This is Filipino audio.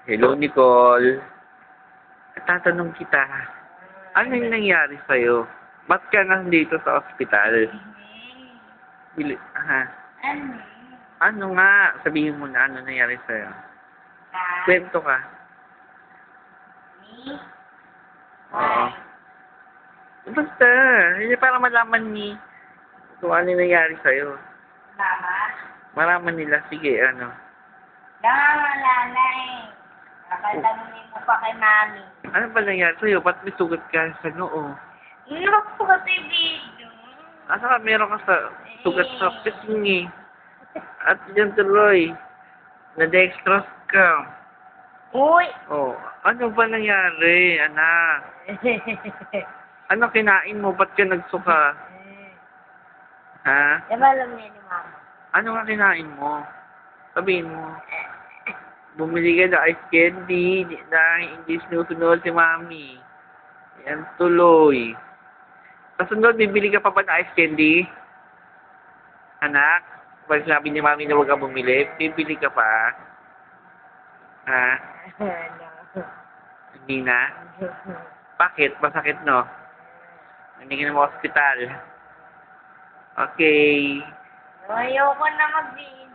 Hello, Nicole. Tatanong kita, ano yung nangyari sa'yo? Ba't ka nandito sa ospital? Ha? Ano? Ano nga? Sabihin mo na ano nangyari sa'yo. Kwento ka. Me? Oo. Basta, hindi para malaman ni kung ano yung nangyari sa'yo. Mama? Malaman nila, sige, ano. Wala eh. Katanungin mo pa kay Mami. Ano ba nangyari sa'yo? Ba't may sugat ka sa noo? Naku, kasi video. Asa ka meron ka sa sugat sa pisngi? At dyan tuloy, na-dextrose ka. Uy! Oh, ano ba nangyari, anak? Ano kinain mo? Ba't ka nagsuka? Ha? Diba alam niya ni Mama? Ano nga kinain mo? Sabihin mo. Bumili ka ng ice candy na hindi sinusunod si Mami. Yan tuloy. Kasunod, bibili ka pa ba ng ice candy? Anak? Pag sabi ni Mami na huwag ka bumili, bibili ka pa? Ha? Hindi na? Bakit? Masakit, no? Hindi ka na mo hospital. Okay. Ayoko na mag-video.